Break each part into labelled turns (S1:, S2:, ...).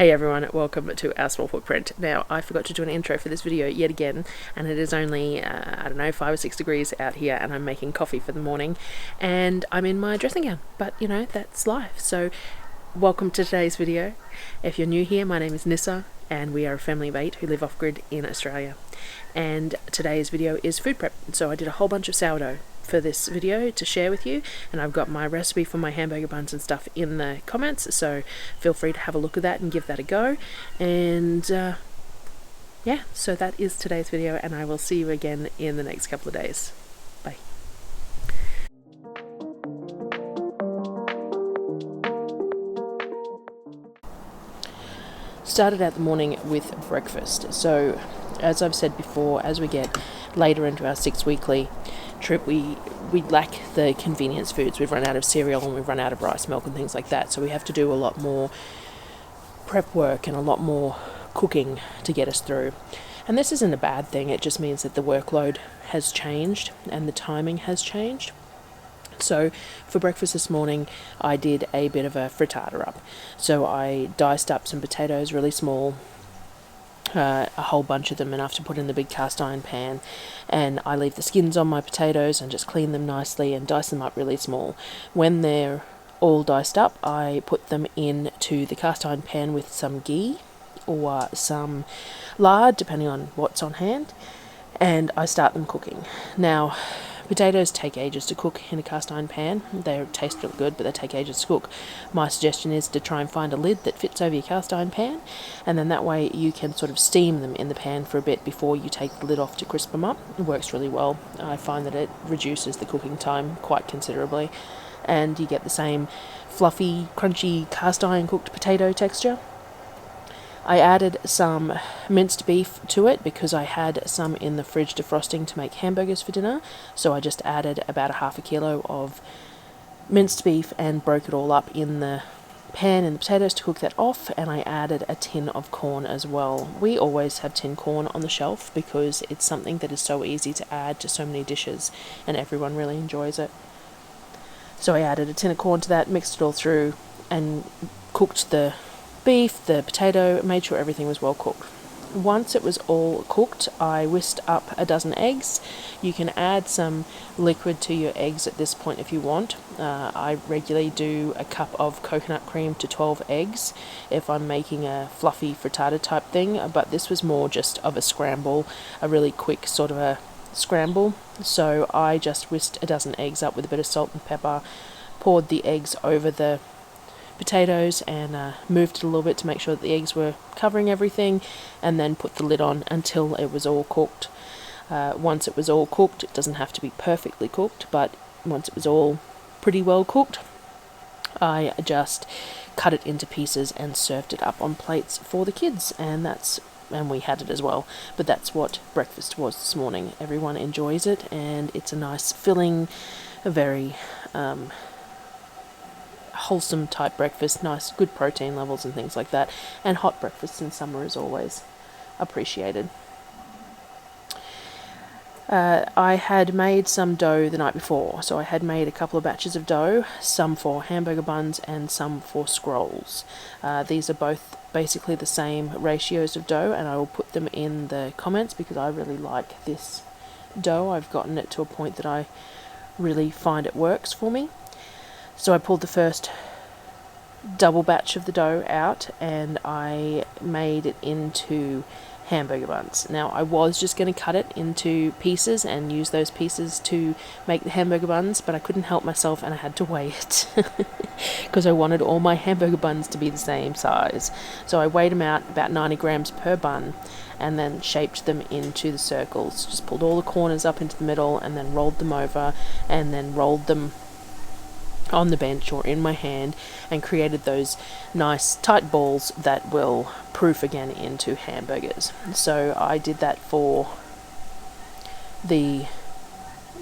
S1: Hey everyone, welcome to Our Small Footprint. Now, I forgot to do an intro for this video yet again, and it is only, 5 or 6 degrees out here, and I'm making coffee for the morning, and I'm in my dressing gown, but you know, that's life. So, welcome to today's video. If you're new here, my name is Nyssa, and we are a family of 8 who live off-grid in Australia. And today's video is food prep, so I did a whole bunch of sourdough for this video to share with you, and I've got my recipe for my hamburger buns and stuff in the comments, so feel free to have a look at that and give that a go. And yeah, so that is today's video, and I will see you again in the next couple of days. Bye. Started out the morning with breakfast. So as I've said before, as we get later into our 6-weekly trip, we lack the convenience foods. We've run out of cereal and we've run out of rice milk and things like that, so we have to do a lot more prep work and a lot more cooking to get us through. And this isn't a bad thing, it just means that the workload has changed and the timing has changed. So for breakfast this morning, I did a bit of a frittata up. So I diced up some potatoes really small, a whole bunch of them, enough to put in the big cast iron pan, and I leave the skins on my potatoes and just clean them nicely and dice them up really small. When they're all diced up, I put them into the cast iron pan with some ghee or some lard, depending on what's on hand, and I start them cooking. Now, potatoes take ages to cook in a cast iron pan. They taste really good, but they take ages to cook. My suggestion is to try and find a lid that fits over your cast iron pan, and then that way you can sort of steam them in the pan for a bit before you take the lid off to crisp them up. It works really well. I find that it reduces the cooking time quite considerably, and you get the same fluffy, crunchy cast iron cooked potato texture. I added some minced beef to it because I had some in the fridge defrosting to make hamburgers for dinner, so I just added about a half a kilo of minced beef and broke it all up in the pan and the potatoes to cook that off, and I added a tin of corn as well. We always have tin corn on the shelf because it's something that is so easy to add to so many dishes and everyone really enjoys it. So I added a tin of corn to that, mixed it all through, and cooked the beef, the potato, made sure everything was well cooked. Once it was all cooked, I whisked up a dozen eggs. You can add some liquid to your eggs at this point if you want. I regularly do a cup of coconut cream to 12 eggs if I'm making a fluffy frittata type thing, but this was more just of a scramble, a really quick sort of a scramble. So I just whisked a dozen eggs up with a bit of salt and pepper, poured the eggs over the potatoes and moved it a little bit to make sure that the eggs were covering everything, and then put the lid on until it was all cooked. Once it was all cooked, it doesn't have to be perfectly cooked, but once it was all pretty well cooked, I just cut it into pieces and served it up on plates for the kids, and we had it as well. But that's what breakfast was this morning. Everyone enjoys it, and it's a nice filling, a very wholesome type breakfast, nice good protein levels and things like that, and hot breakfast in summer is always appreciated. I had made some dough the night before, so I had made a couple of batches of dough, some for hamburger buns and some for scrolls. These are both basically the same ratios of dough, and I will put them in the comments because I really like this dough. I've gotten it to a point that I really find it works for me. So I pulled the first double batch of the dough out and I made it into hamburger buns. Now, I was just going to cut it into pieces and use those pieces to make the hamburger buns, but I couldn't help myself and I had to weigh it because I wanted all my hamburger buns to be the same size. So I weighed them out, about 90 grams per bun, and then shaped them into the circles. Just pulled all the corners up into the middle and then rolled them over, and then rolled them on the bench or in my hand, and created those nice tight balls that will proof again into hamburgers. So I did that for the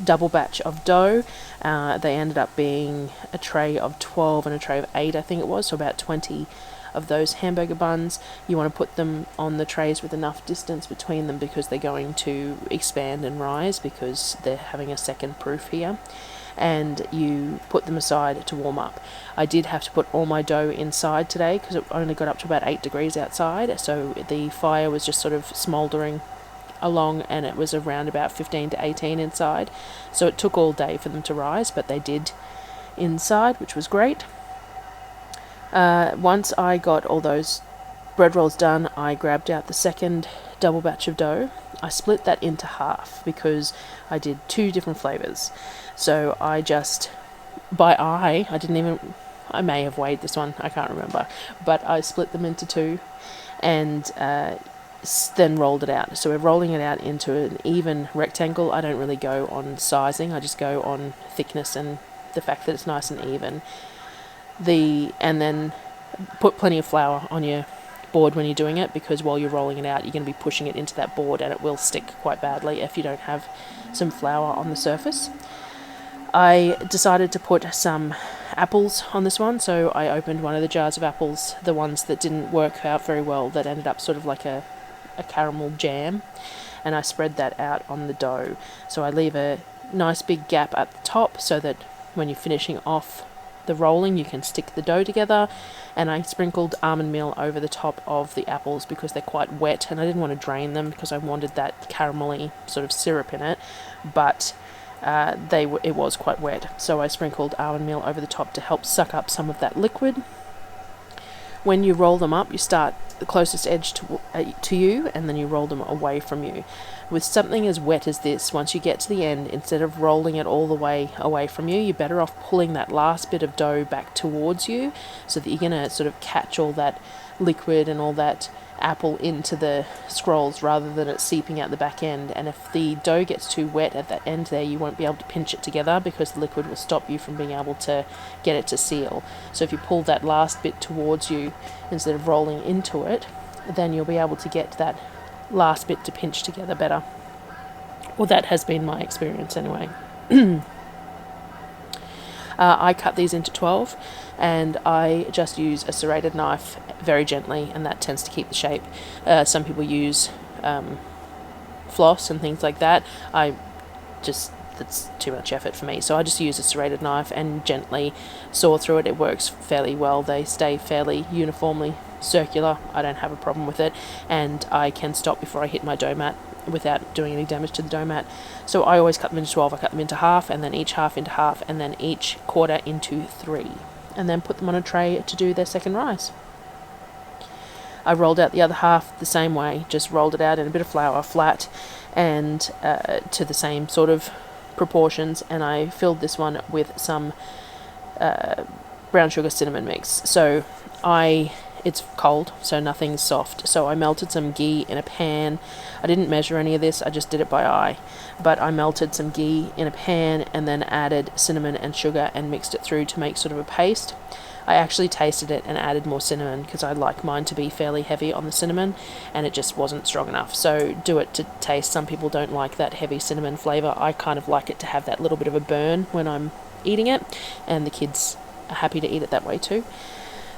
S1: double batch of dough. They ended up being a tray of 12 and a tray of 8, I think it was, so about 20 of those hamburger buns. You want to put them on the trays with enough distance between them because they're going to expand and rise because they're having a second proof here. and you put them aside to warm up. I did have to put all my dough inside today because it only got up to about 8 degrees outside, so the fire was just sort of smouldering along, and it was around about 15 to 18 inside, so it took all day for them to rise, but they did inside, which was great. Once I got all those bread rolls done, I grabbed out the second double batch of dough. I split that into half because I did 2 different flavours. So I just, by eye, I may have weighed this one, I can't remember, but I split them into 2 and then rolled it out. So we're rolling it out into an even rectangle. I don't really go on sizing, I just go on thickness and the fact that it's nice and even. And then put plenty of flour on your board when you're doing it, because while you're rolling it out you're going to be pushing it into that board and it will stick quite badly if you don't have some flour on the surface. I decided to put some apples on this one, so I opened one of the jars of apples, the ones that didn't work out very well, that ended up sort of like a caramel jam, and I spread that out on the dough. So I leave a nice big gap at the top so that when you're finishing off the rolling you can stick the dough together, and I sprinkled almond meal over the top of the apples because they're quite wet and I didn't want to drain them because I wanted that caramelly sort of syrup in it, but it was quite wet, so I sprinkled almond meal over the top to help suck up some of that liquid. When you roll them up, you start the closest edge to you, and then you roll them away from you. With something as wet as this, once you get to the end, instead of rolling it all the way away from you, you're better off pulling that last bit of dough back towards you so that you're going to sort of catch all that liquid and all that apple into the scrolls rather than it seeping out the back end. And if the dough gets too wet at that end there, you won't be able to pinch it together because the liquid will stop you from being able to get it to seal. So if you pull that last bit towards you instead of rolling into it, then you'll be able to get that last bit to pinch together better. Well, that has been my experience anyway. I cut these into 12 and I just use a serrated knife very gently, and that tends to keep the shape. Some people use floss and things like that. That's too much effort for me, so I just use a serrated knife and gently saw through it. It works fairly well. They stay fairly uniformly circular. I don't have a problem with it, and I can stop before I hit my dough mat without doing any damage to the dough mat. So I always cut them into 12. I cut them into half, and then each half into half, and then each quarter into 3, and then put them on a tray to do their second rise. I rolled out the other half the same way, just rolled it out in a bit of flour flat and to the same sort of proportions, and I filled this one with some brown sugar cinnamon mix. So it's cold, so nothing's soft, so I melted some ghee in a pan. I didn't measure any of this, I just did it by eye, but I melted some ghee in a pan and then added cinnamon and sugar and mixed it through to make sort of a paste. I actually tasted it and added more cinnamon because I like mine to be fairly heavy on the cinnamon, and it just wasn't strong enough, so do it to taste. Some people don't like that heavy cinnamon flavour. I kind of like it to have that little bit of a burn when I'm eating it, and the kids are happy to eat it that way too.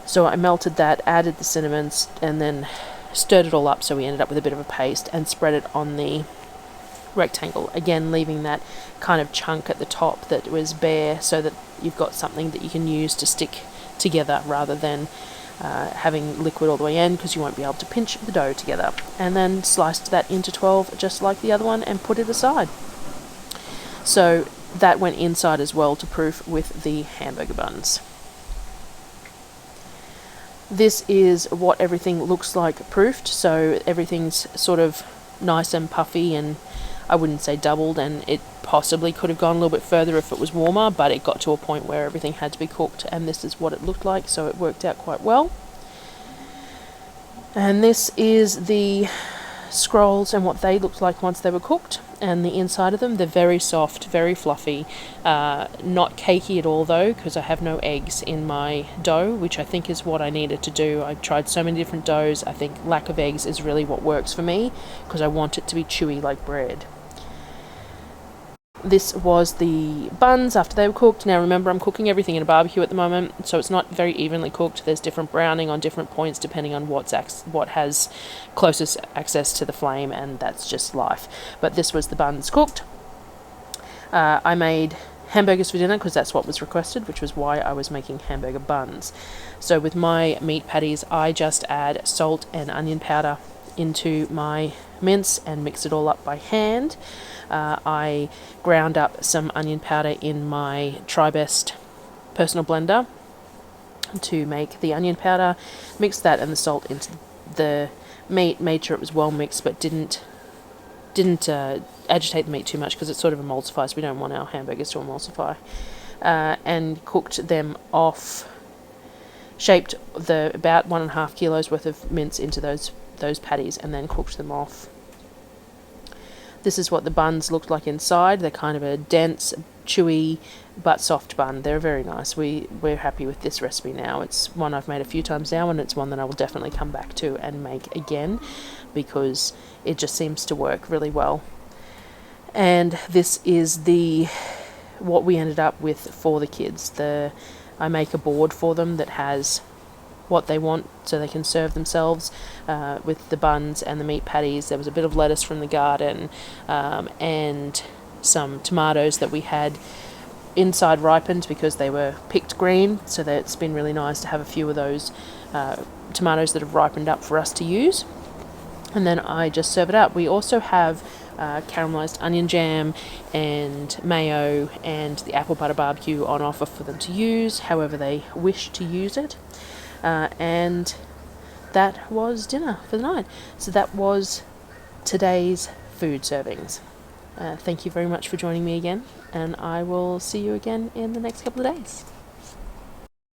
S1: So I melted that, added the cinnamon, and then stirred it all up so we ended up with a bit of a paste, and spread it on the rectangle, again leaving that kind of chunk at the top that was bare so that you've got something that you can use to stick together rather than having liquid all the way in, because you won't be able to pinch the dough together. And then sliced that into 12 just like the other one and put it aside. So that went inside as well to proof with the hamburger buns. This is what everything looks like proofed, so everything's sort of nice and puffy, and I wouldn't say doubled, and it possibly could have gone a little bit further if it was warmer, but it got to a point where everything had to be cooked, and this is what it looked like, so it worked out quite well. And this is the scrolls and what they looked like once they were cooked, and the inside of them, they're very soft, very fluffy, not cakey at all though, because I have no eggs in my dough, which I think is what I needed to do. I tried so many different doughs. I think lack of eggs is really what works for me, because I want it to be chewy like bread. This was the buns after they were cooked. Now remember, I'm cooking everything in a barbecue at the moment, so it's not very evenly cooked. There's different browning on different points depending on what has closest access to the flame, and that's just life. But this was the buns cooked. I made hamburgers for dinner because that's what was requested, which was why I was making hamburger buns. So with my meat patties, I just add salt and onion powder into my mince and mix it all up by hand. I ground up some onion powder in my TriBest personal blender to make the onion powder, mixed that and the salt into the meat, made sure it was well mixed, but didn't agitate the meat too much because it sort of emulsifies. We don't want our hamburgers to emulsify. And cooked them off, shaped the about 1.5 kilos worth of mince into those patties and then cooked them off. This is what the buns looked like inside. They're kind of a dense, chewy, but soft bun. They're very nice. We're happy with this recipe now. It's one I've made a few times now, and it's one that I will definitely come back to and make again because it just seems to work really well. And this is what we ended up with for the kids. I make a board for them that has what they want so they can serve themselves with the buns and the meat patties. There was a bit of lettuce from the garden and some tomatoes that we had inside ripened because they were picked green, so that it's been really nice to have a few of those tomatoes that have ripened up for us to use. And then I just serve it up. We also have caramelized onion jam and mayo and the apple butter barbecue on offer for them to use however they wish to use it. And that was dinner for the night. So that was today's food servings. Thank you very much for joining me again, and I will see you again in the next couple of days.